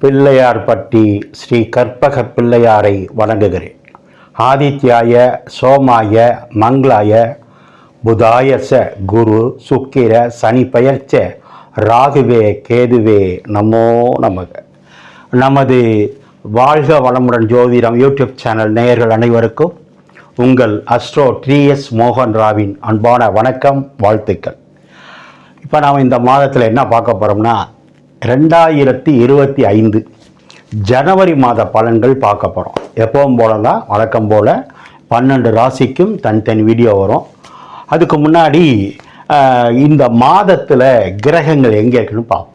பிள்ளையார்பட்டி ஸ்ரீ கற்பக பிள்ளையாரை வணங்குகிறேன். ஆதித்யாய சோமாய மங்களாய புதாயச குரு சுக்கிர சனி பெயர்ச்ச ராகுவே கேதுவே நமோ நமக. நமது வாழ்க வளமுடன் ஜோதிடம் யூடியூப் சேனல் நேயர்கள் அனைவருக்கும் உங்கள் அஸ்ட்ரோ TS மோகன் ராவின் அன்பான வணக்கம், வாழ்த்துக்கள். இப்போ நாம் இந்த மாதத்தில் என்ன பார்க்க போகிறோம்னா 2025 ஜனவரி மாத பலன்கள் பார்க்க போகிறோம். எப்பவும் போல தான் வழக்கம் போல் 12 ராசிக்கும் தனித்தனி வீடியோ வரும். அதுக்கு முன்னாடி இந்த மாதத்தில் கிரகங்கள் எங்கே இருக்குன்னு பார்ப்போம்.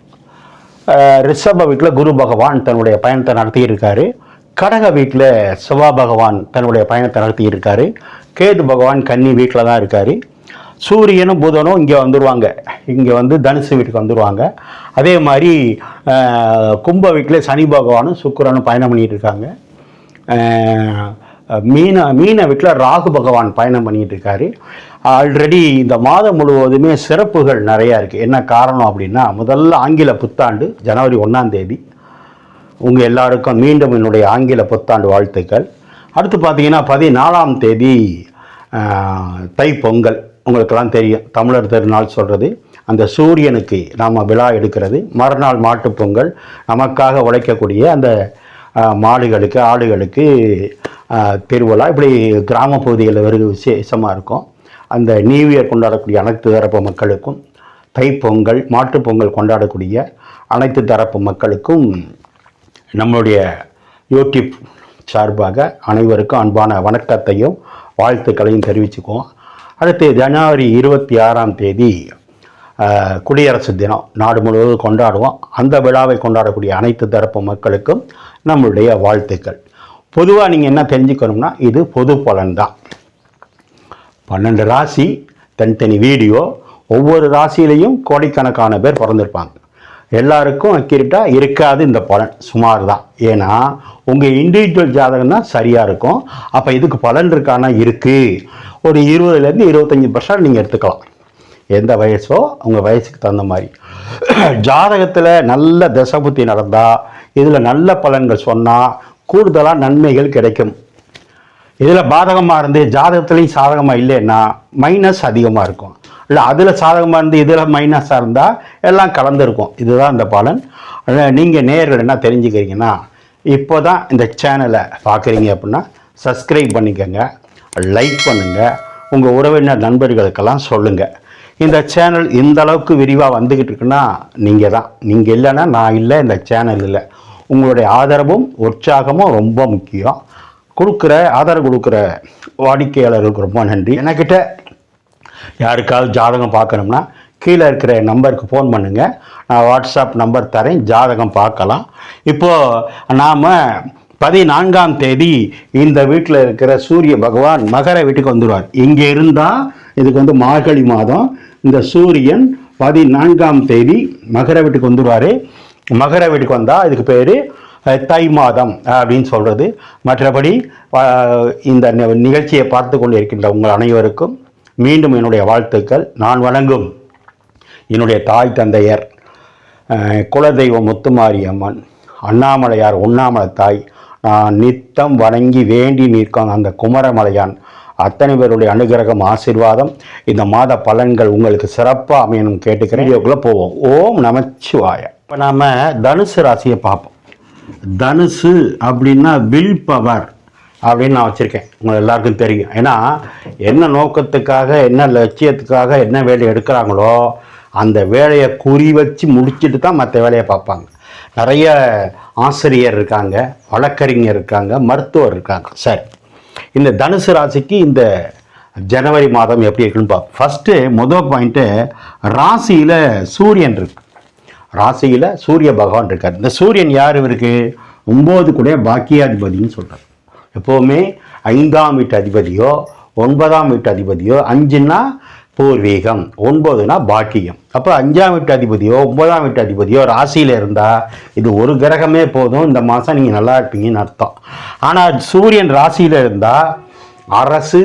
ரிஷப வீட்டில் குரு பகவான் தன்னுடைய பயணத்தை நடத்தியிருக்காரு. கடக வீட்டில் செவ்வாய் பகவான் தன்னுடைய பயணத்தை நடத்தியிருக்காரு. கேது பகவான் கன்னி வீட்டில் தான் இருக்கார். சூரியனும் புதனும் இங்கே வந்துடுவாங்க, இங்கே வந்து தனுசு வீட்டுக்கு வந்துடுவாங்க. அதே மாதிரி கும்ப வீட்டில் சனி பகவானும் சுக்கிரனும் பயணம் பண்ணிகிட்டு இருக்காங்க. மீன வீட்டில் ராகு பகவான் பயணம் பண்ணிகிட்டு இருக்காரு. ஆல்ரெடி இந்த மாதம் முழுவதுமே சிறப்புகள் நிறையா இருக்குது. என்ன காரணம் அப்படின்னா, முதல்ல ஆங்கில புத்தாண்டு ஜனவரி 1ஆம் தேதி. உங்கள் எல்லாருக்கும் மீண்டும் என்னுடைய ஆங்கில புத்தாண்டு வாழ்த்துக்கள். அடுத்து பார்த்தீங்கன்னா 14ஆம் தேதி தைப்பொங்கல். உங்களுக்கெல்லாம் தெரியும், தமிழர் திருநாள் சொல்கிறது. அந்த சூரியனுக்கு நாம் விழா எடுக்கிறது. மறுநாள் மாட்டுப்பொங்கல். நமக்காக உழைக்கக்கூடிய அந்த மாடுகளுக்கு ஆடுகளுக்கு திருவிழா. இப்படி கிராம பகுதிகளில் வெறும் விசேஷமாக இருக்கும். அந்த நியூ இயர் கொண்டாடக்கூடிய அனைத்து தரப்பு மக்களுக்கும், தைப்பொங்கல் மாட்டுப்பொங்கல் கொண்டாடக்கூடிய அனைத்து தரப்பு மக்களுக்கும் நம்மளுடைய யூடியூப் சார்பாக அனைவருக்கும் அன்பான வணக்கத்தையும் வாழ்த்துக்களையும் தெரிவிச்சுக்குவோம். அடுத்து ஜனவரி 26ஆம் தேதி குடியரசு தினம் நாடு முழுவதும் கொண்டாடுவோம். அந்த விழாவை கொண்டாடக்கூடிய அனைத்து தரப்பு மக்களுக்கும் நம்மளுடைய வாழ்த்துக்கள். பொதுவாக நீங்கள் என்ன தெரிஞ்சுக்கணும்னா, இது பொது பலன் தான். 12 ராசி தனித்தனி வீடியோ. ஒவ்வொரு ராசியிலையும் கோடிக்கணக்கான பேர் பிறந்திருப்பாங்க. எல்லாருக்கும் அக்யூரேட்டாக இருக்காது இந்த பலன், சுமார் தான். ஏன்னா உங்கள் இண்டிவிஜுவல் ஜாதகம் தான் சரியாக இருக்கும். அப்போ இதுக்கு பலன் இருக்கானா? இருக்குது. ஒரு 20% 25% நீங்கள் எடுத்துக்கலாம். எந்த வயசோ உங்கள் வயசுக்கு தகுந்த மாதிரி. ஜாதகத்தில் நல்ல தசபுத்தி நடந்தால், இதில் நல்ல பலன்கள் சொன்னால் கூடுதலாக நன்மைகள் கிடைக்கும். இதில் பாதகமாக இருந்து ஜாதகத்துலேயும் சாதகமாக இல்லைன்னா மைனஸ் அதிகமாக இருக்கும். இல்லை அதில் சாதகமாக இருந்து இதில் மைனஸாக இருந்தால் எல்லாம் கலந்துருக்கும். இதுதான் இந்த பலன். நீங்கள் நேயர்கள் என்ன தெரிஞ்சுக்கிறீங்கன்னா, இப்போ தான் இந்த சேனலை பார்க்குறீங்க அப்படின்னா சப்ஸ்கிரைப் பண்ணிக்கோங்க, லைக் பண்ணுங்கள், உங்கள் உறவினர் நண்பர்களுக்கெல்லாம் சொல்லுங்கள். இந்த சேனல் இந்த அளவுக்கு விரிவாக வந்துக்கிட்டு இருக்குன்னா நீங்கள் தான். நீங்கள் இல்லைன்னா நான் இல்லை, இந்த சேனல் இல்லை. உங்களுடைய ஆதரவும் உற்சாகமும் ரொம்ப முக்கியம். ஆதரவு கொடுக்குற வாடிக்கையாளர்களுக்கு ரொம்ப நன்றி. என்கிட்ட யாருக்காவது ஜாதகம் பார்க்கணும்னா கீழே இருக்கிற நம்பருக்கு ஃபோன் பண்ணுங்கள். நான் வாட்ஸ்அப் நம்பர் தரேன், ஜாதகம் பார்க்கலாம். இப்போது நாம் 14ஆம் தேதி இந்த வீட்டில் இருக்கிற சூரிய பகவான் மகர வீட்டுக்கு வந்துடுவார். இங்கே இருந்தால் இதுக்கு வந்து மார்கழி மாதம். இந்த சூரியன் 14ஆம் தேதி மகர வீட்டுக்கு வந்துடுவார். மகர வீட்டுக்கு வந்தால் இதுக்கு பேர் தை மாதம் அப்படின்னு சொல்கிறது. மற்றபடி இந்த நிகழ்ச்சியை பார்த்து கொண்டு இருக்கின்ற உங்கள் அனைவருக்கும் மீண்டும் என்னுடைய வாழ்த்துக்கள். நான் வணங்கும் என்னுடைய தாய் தந்தையர், குலதெய்வம் முத்துமாரியம்மன், அண்ணாமலையார், உண்ணாமலை தாய், நான் நித்தம் வணங்கி வேண்டி நிற்கும் அந்த குமரமலையான், அத்தனை பேருடைய அனுகிரகம் ஆசீர்வாதம் இந்த மாத பலன்கள் உங்களுக்கு சிறப்பாக அமையணும் கேட்டுக்கிறேன். வீடியோக்குள்ளே போவோம். ஓம் நமச்சிவாய. இப்போ நாம் தனுசு ராசியை பார்ப்போம். தனுசு அப்படின்னா வில் பவர் அப்படின்னு நான் வச்சுருக்கேன். உங்களுக்கு எல்லாருக்கும் தெரியும். ஏன்னா என்ன நோக்கத்துக்காக, என்ன லட்சியத்துக்காக என்ன வேலையை எடுக்கிறாங்களோ அந்த வேலையை குறி வச்சு முடிச்சுட்டு தான் மற்ற வேலையை பார்ப்பாங்க. நிறைய ஆசிரியர் இருக்காங்க, வழக்கறிஞர் இருக்காங்க, மருத்துவர் இருக்காங்க. சரி, இந்த தனுசு ராசிக்கு இந்த ஜனவரி மாதம் எப்படி இருக்குன்னு பார்ப்போம். ஃபஸ்ட்டு முதல் பாயிண்ட்டு, ராசியில் சூரியன் இருக்கு. ராசியில் சூரிய பகவான் இருக்கார். இந்த சூரியன் யார் இருக்கு? 9 கூட பாக்கியாதிபதினு சொல்கிறார். எப்போவுமே 5ஆம் வீட்டு அதிபதியோ 9ஆம் வீட்டு அதிபதியோ, 5ன்னா பூர்வீகம், 9னா பாக்கியம். அப்போ 5ஆம் வீட்டு அதிபதியோ 9ஆம் வீட்டு அதிபதியோ ராசியில் இருந்தால் இது ஒரு கிரகமே போதும், இந்த மாதம் நீங்கள் நல்லா இருப்பீங்கன்னு அர்த்தம். ஆனால் சூரியன் ராசியில் இருந்தால் அரசு,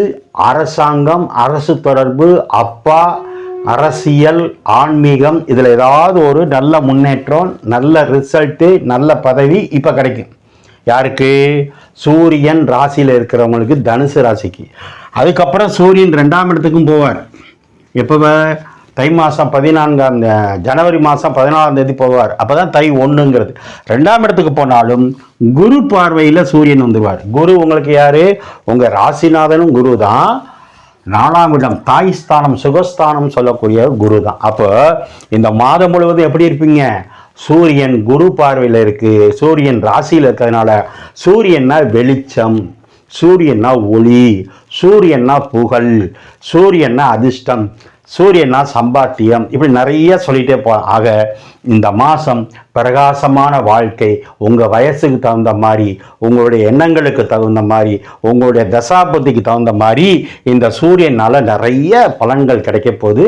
அரசாங்கம், அரசு தொடர்பு, அப்பா, அரசியல், ஆன்மீகம் இதில் ஏதாவது ஒரு நல்ல முன்னேற்றம், நல்ல ரிசல்ட்டு, நல்ல பதவி இப்போ கிடைக்கும். யாருக்கு? சூரியன் ராசியில் இருக்கிறவங்களுக்கு, தனுசு ராசிக்கு. அதுக்கப்புறம் சூரியன் 2ஆம் இடத்துக்கும் போவார். எப்போ? தை மாதம் 14ஆம் ஜனவரி மாதம் 14ஆம் தேதி போவார். அப்போ தான் தை 1ங்கிறது. 2ஆம் இடத்துக்கு போனாலும் குரு பார்வையில் சூரியன் வந்துடுவார். குரு உங்களுக்கு யார்? உங்கள் ராசிநாதனும் குரு தான். 4ஆம் இடம் தாய் ஸ்தானம், சுகஸ்தானம் சொல்லக்கூடிய குரு தான். அப்போ இந்த மாதம் முழுவதும் எப்படி இருப்பீங்க? சூரியன் குரு பார்வையில் இருக்கு, சூரியன் ராசியில் இருக்கிறதுனால சூரியன்னா வெளிச்சம், சூரியன்னா ஒளி, சூரியன்னா புகழ், சூரியன்னா அதிர்ஷ்டம், சூரியனா சம்பாத்தியம், இப்படி நிறைய சொல்லிட்டே போகலாம். ஆக இந்த மாதம் பிரகாசமான வாழ்க்கை, உங்கள் வயசுக்கு தகுந்த மாதிரி, உங்களுடைய எண்ணங்களுக்கு தகுந்த மாதிரி, உங்களுடைய தசாபுத்திக்கு தகுந்த மாதிரி இந்த சூரியனால் நிறைய பலன்கள் கிடைக்க போகுது,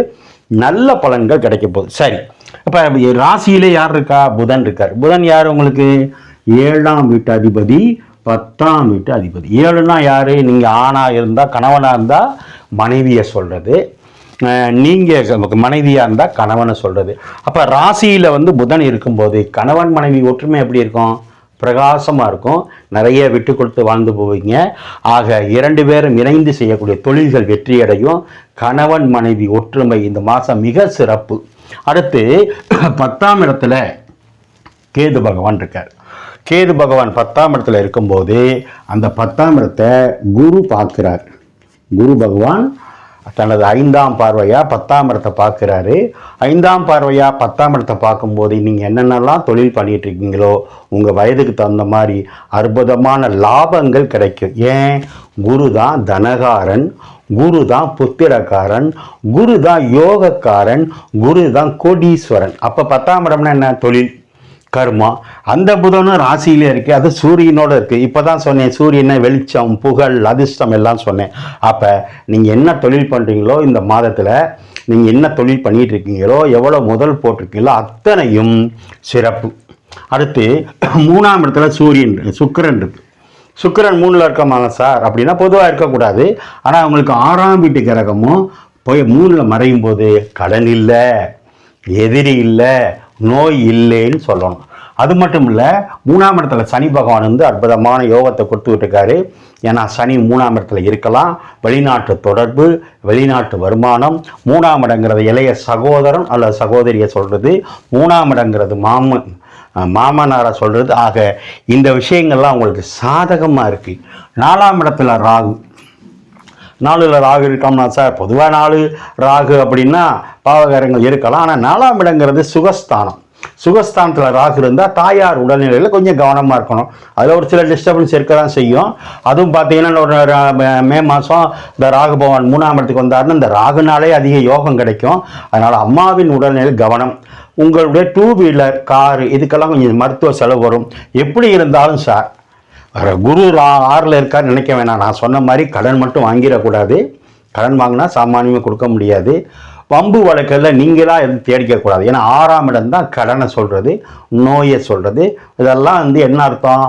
நல்ல பலன்கள் கிடைக்க போகுது. சரி, இப்போ ராசியிலே யார் இருக்கா? புதன் இருக்கார். புதன் யார் உங்களுக்கு? 7ஆம் வீட்டு அதிபதி, 10ஆம் வீட்டு அதிபதி. 7னா யார்? நீங்கள் ஆணாக இருந்தால், கணவனாக இருந்தால் மனைவியை சொல்கிறது, நீங்கள் மனைவியாக இருந்தால் கணவனை சொல்கிறது. அப்போ ராசியில் புதன் இருக்கும்போது கணவன் மனைவி ஒற்றுமை எப்படி இருக்கும்? பிரகாசமாக இருக்கும். நிறைய விட்டு கொடுத்து வாழ்ந்து போவீங்க. ஆக 2 பேரும் இணைந்து செய்யக்கூடிய தொழில்கள் வெற்றியடையும். கணவன் மனைவி ஒற்றுமை இந்த மாதம் மிக சிறப்பு. அடுத்து 10ஆம் இடத்துல கேது பகவான் இருக்கார். கேது பகவான் 10ஆம் இடத்துல இருக்கும்போது அந்த 10ஆம் இடத்தை குரு பார்க்கிறார். குரு பகவான் தனது 5ஆம் பார்வையாக 10ஆம் இடத்தை பார்க்குறாரு. 5ஆம் பார்வையாக 10ஆம் இடத்தை பார்க்கும்போது நீங்கள் என்னென்னலாம் தொழில் பண்ணிகிட்டு இருக்கீங்களோ உங்கள் வயதுக்கு தகுந்த மாதிரி அற்புதமான லாபங்கள் கிடைக்கும். ஏன்? குரு தான் தனகாரன், குரு தான் புத்திரக்காரன், குரு தான் யோகக்காரன், குரு தான் கோடீஸ்வரன். அப்போ 10ஆம் இடம்னா என்ன? தொழில், கர்மா. அந்த புதனும் ராசியிலே இருக்கு, அது சூரியனோட இருக்கு. இப்போதான் சொன்னேன் சூரியனை வெளிச்சம், புகழ், அதிர்ஷ்டம் எல்லாம் சொன்னேன். அப்போ நீங்கள் என்ன தொழில் பண்ணுறீங்களோ இந்த மாதத்தில், நீங்கள் என்ன தொழில் பண்ணிட்டு இருக்கீங்களோ, எவ்வளோ முதல் போட்டிருக்கீங்களோ அத்தனையும் சிறப்பு. அடுத்து 3ஆம் இடத்துல சுக்கிரன் இருக்கு. சுக்கிரன் 3ல் இருக்கமாங்க சார் அப்படின்னா பொதுவாக இருக்கக்கூடாது. ஆனால் உங்களுக்கு 6ஆம் வீட்டு கிரகமும் போய் 3ல் மறையும் போது கடன் இல்லை, எதிரி இல்லை, நோய் இல்லைன்னு சொல்லணும். அது மட்டும் இல்லை, 3ஆம் இடத்துல சனி பகவான் அற்புதமான யோகத்தை கொடுத்துக்கிட்டு இருக்காரு. ஏன்னா சனி 3ஆம் இடத்துல இருக்கலாம். வெளிநாட்டு தொடர்பு, வெளிநாட்டு வருமானம். 3ஆம் இடங்கிறது இளைய சகோதரன் அல்லது சகோதரியை சொல்கிறது. 3ஆம் இடங்கிறது மாமனாரை சொல்கிறது. ஆக இந்த விஷயங்கள்லாம் உங்களுக்கு சாதகமாக இருக்குது. 4ஆம் இடத்துல ராகு. 4ல் ராகு இருக்கோம்னா சார் பொதுவாக 4 ராகு அப்படின்னா பாவகாரங்கள் இருக்கலாம். ஆனால் 4ஆம் இடங்கிறது சுகஸ்தானம். சுகஸ்தானத்தில் ராகு இருந்தால் தாயார் உடல்நிலையில் கொஞ்சம் கவனமாக இருக்கணும். அதில் ஒரு சில டிஸ்டர்பன்ஸ் இருக்க தான் செய்யும். அதுவும் பார்த்தீங்கன்னா ஒரு மே மாதம் இந்த ராகு பகவான் 3ஆம் இடத்துக்கு வந்தாருன்னா இந்த ராகுனாலே அதிக யோகம் கிடைக்கும். அதனால் அம்மாவின் உடல்நிலை கவனம். உங்களுடைய 2 வீலர், காரு இதுக்கெல்லாம் கொஞ்சம் மருத்துவ செலவு வரும். எப்படி இருந்தாலும் சார் குரு 6ல் இருக்கார் நினைக்க வேணாம். நான் சொன்ன மாதிரி கடன் மட்டும் வாங்கிடக்கூடாது. கடன் வாங்கினா சாமானியமாக கொடுக்க முடியாது. வம்பு வழக்கில் நீங்களாக எதுவும் தேடிக்கக்கூடாது. ஏன்னா 6ஆம் இடம் தான் கடனை சொல்கிறது, நோயை சொல்கிறது. இதெல்லாம் என்ன அர்த்தம்?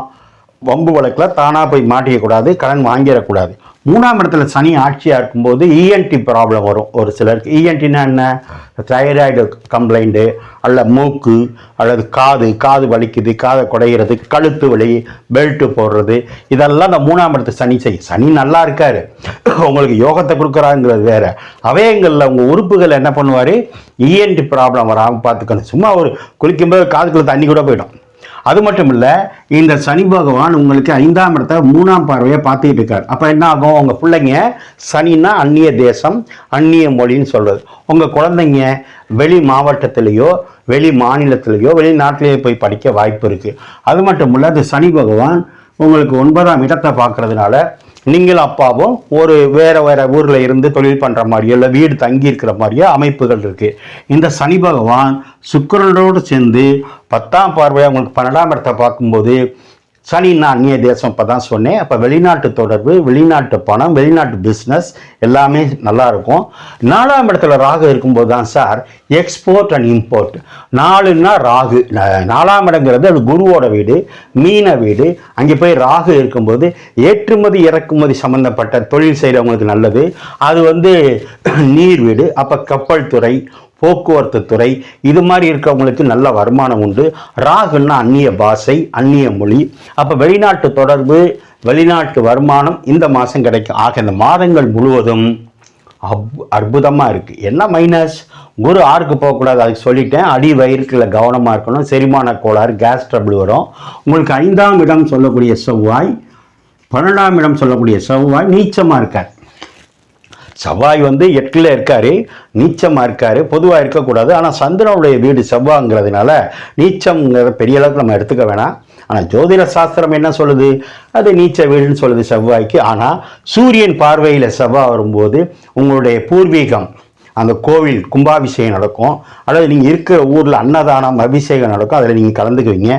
வம்பு வழக்கில் தானாக போய் மாட்டிக்கக்கூடாது, கடன் வாங்கிடக்கூடாது. 3ஆம் இடத்துல சனி ஆட்சியாக இருக்கும்போது இஎன்டி ப்ராப்ளம் வரும் ஒரு சிலருக்கு. இஎன்டினா என்ன? தைராய்டு கம்ப்ளைண்ட்டு, அல்ல மூக்கு அல்லது காது வலிக்குது, காதை குடையிறது, கழுத்து வலி, பெல்ட்டு போடுறது, இதெல்லாம் இந்த 3ஆம் இடத்து சனி செய்யும். சனி நல்லா இருக்காரு, உங்களுக்கு யோகத்தை கொடுக்குறாங்கிறது வேற. அவையங்களில் உங்கள் உறுப்புகள் என்ன பண்ணுவார்? இஎன்டி ப்ராப்ளம் வராமல் பார்த்துக்கணும். சும்மா ஒரு குளிக்கும்போது காதுக்குள்ள தண்ணி கூட போயிடும். அது மட்டும் இல்லை, இந்த சனி பகவான் உங்களுக்கு 5ஆம் இடத்தை 3ஆம் பார்வையை பார்த்துக்கிட்டு இருக்கார். அப்போ என்ன ஆகும்? உங்கள் பிள்ளைங்க, சனின்னா அந்நிய தேசம், அந்நிய மொழின்னு சொல்கிறது. உங்கள் குழந்தைங்க வெளி மாவட்டத்திலேயோ வெளி மாநிலத்திலேயோ வெளிநாட்டிலேயோ போய் படிக்க வாய்ப்பு இருக்குது. அது மட்டும் இல்லை, அது சனி பகவான் உங்களுக்கு 9ஆம் இடத்தை பார்க்கறதுனால நீங்களும் அப்பாவும் ஒரு வேறு ஊரில் இருந்து தொழில் பண்ணுற மாதிரியோ இல்லை வீடு தங்கி இருக்கிற மாதிரியோ அமைப்புகள் இருக்குது. இந்த சனி பகவான் சுக்கிரனோடு சேர்ந்து 10ஆம் பார்வையாக உங்களுக்கு 12ஆம் இடத்தை பார்க்கும்போது சனின்னா அந்நிய தேசம் இப்போ தான் சொன்னேன். அப்போ வெளிநாட்டு தொடர்பு, வெளிநாட்டு பணம், வெளிநாட்டு பிஸ்னஸ் எல்லாமே நல்லா இருக்கும். 4ஆம் இடத்துல ராகு இருக்கும்போது தான் சார் எக்ஸ்போர்ட் அண்ட் இம்போர்ட். 4ன்னா ராகு, 4ஆம் இடங்கிறது அது குருவோட வீடு, மீன வீடு. அங்கே போய் ராகு இருக்கும்போது ஏற்றுமதி இறக்குமதி சம்மந்தப்பட்ட தொழில் செய்கிறவங்களுக்கு நல்லது. அது நீர் வீடு. அப்போ கப்பல் துறை, போக்குவரத்து துறை, இது மாதிரி இருக்கிறவங்களுக்கு நல்ல வருமானம் உண்டு. ராகுன்னா அந்நிய பாஷை, அந்நிய மொழி. அப்போ வெளிநாட்டு தொடர்பு, வெளிநாட்டு வருமானம் இந்த மாதம் கிடைக்கும். ஆக இந்த மாதங்கள் முழுவதும் அற்புதமாக இருக்குது. என்ன மைனஸ்? குரு 6க்கு போகக்கூடாது, அதுக்கு சொல்லிட்டேன். அடி வயிற்றுல கவனமாக இருக்கணும். செரிமான கோளாறு, கேஸ் ட்ரபிள் வரும். உங்களுக்கு 5ஆம் இடம் சொல்லக்கூடிய செவ்வாய், 12ஆம் இடம் சொல்லக்கூடிய செவ்வாய் நீச்சமாக இருக்கார். செவ்வாய் 8ல் இருக்காரு, நீச்சமாக இருக்காரு. பொதுவாக இருக்கக்கூடாது. ஆனால் சந்திரனுடைய வீடு செவ்வாய்ங்கிறதுனால நீச்சம்ங்கிற பெரிய அளவுக்கு நம்ம எடுத்துக்க வேணாம். ஆனால் ஜோதிட சாஸ்திரம் என்ன சொல்லுது? அது நீச்ச வீடுன்னு சொல்லுது செவ்வாய்க்கு. ஆனால் சூரியன் பார்வையில் செவ்வாய் வரும்போது உங்களுடைய பூர்வீகம், அந்த கோவில் கும்பாபிஷேகம் நடக்கும், அல்லது நீங்கள் இருக்கிற ஊரில் அன்னதானம் அபிஷேகம் நடக்கும், அதில் நீங்கள் கலந்துக்குவீங்க.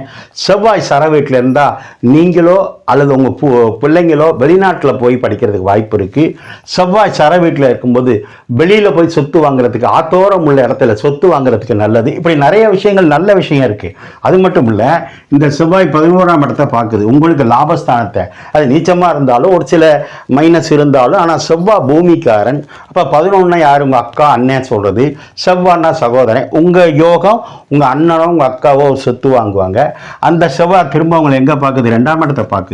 செவ்வாய் சர வீட்டில் இருந்தால் நீங்களோ அல்லது உங்கள் பிள்ளைங்களோ வெளிநாட்டில் போய் படிக்கிறதுக்கு வாய்ப்பு இருக்குது. செவ்வாய் சர வீட்டில் இருக்கும்போது வெளியில் போய் சொத்து வாங்குறதுக்கு, ஆத்தோரம் உள்ள இடத்துல சொத்து வாங்குறதுக்கு நல்லது. இப்படி நிறைய விஷயங்கள், நல்ல விஷயம் இருக்குது. அது மட்டும் இல்லை, இந்த செவ்வாய் 11ஆம் இடத்தை பார்க்குது, உங்களுக்கு லாபஸ்தானத்தை. அது நீச்சமாக இருந்தாலும் ஒரு சில மைனஸ் இருந்தாலும், ஆனால் செவ்வாய் பூமிக்காரன். அப்போ 11 யார்? உங்கள் அக்கா அண்ணன் சொல்கிறது. செவ்வாய்னா சகோதரன். உங்கள் யோகம் உங்கள் அண்ணனோ உங்கள் அக்காவோ சொத்து வாங்குவாங்க. அந்த செவ்வாய் திரும்ப உங்களை எங்கே பார்க்குது? 2ஆம் இடத்தை பார்க்குது.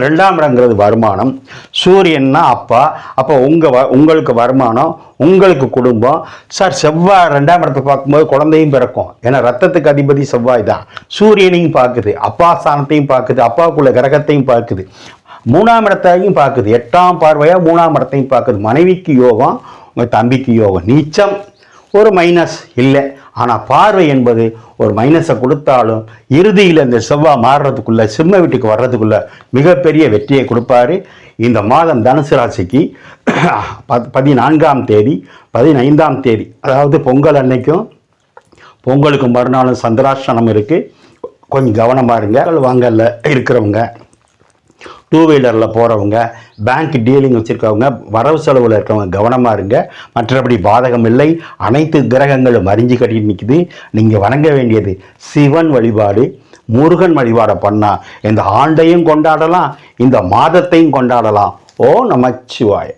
2ஆம் இடங்கிறது வருமானம். சூரியன்னா அப்பா. அப்போ உங்களுக்கு வருமானம், உங்களுக்கு குடும்பம். சார் செவ்வாய் 2ஆம் இடத்தை பார்க்கும்போது குழந்தையும் பிறக்கும். ஏன்னா ரத்தத்துக்கு அதிபதி செவ்வாய் தான். சூரியனையும் பார்க்குது, அப்பா ஸ்தானத்தையும் பார்க்குது, அப்பாவுக்குள்ள கிரகத்தையும் பார்க்குது, 3ஆம் இடத்தையும் பார்க்குது. 8ஆம் பார்வையாக 3ஆம் இடத்தையும் பார்க்குது. மனைவிக்கு யோகம், உங்கள் தம்பிக்கு யோகம். நீச்சம் ஒரு மைனஸ் இல்லை. ஆனால் பார்வை என்பது ஒரு மைனஸை கொடுத்தாலும் இறுதியில் இந்த செவ்வாய் மாறுறதுக்குள்ள, சிம்ம வீட்டுக்கு வர்றதுக்குள்ள மிகப்பெரிய வெற்றியை கொடுப்பாரு. இந்த மாதம் தனுசு ராசிக்கு 14ஆம் தேதி 15ஆம் தேதி, அதாவது பொங்கல் அன்னைக்கும் பொங்கலுக்கு மறுநாளும் சந்திராஷ்டமம் இருக்குது. கொஞ்சம் கவனமாக இருங்க. வாங்கல இருக்கிறவங்க, 2 வீலரில் போகிறவங்க, பேங்க் டீலிங் வச்சுருக்கவங்க, வரவு செலவில் இருக்கிறவங்க கவனமாக இருங்க. மற்றபடி பாதகம் இல்லை. அனைத்து கிரகங்களும் அறிஞ்சு கட்டி நிற்குது. நீங்கள் வணங்க வேண்டியது சிவன் வழிபாடு, முருகன் வழிபாடை பண்ணால் இந்த ஆண்டையும் கொண்டாடலாம், இந்த மாதத்தையும் கொண்டாடலாம். ஓ நமச்சிவாய.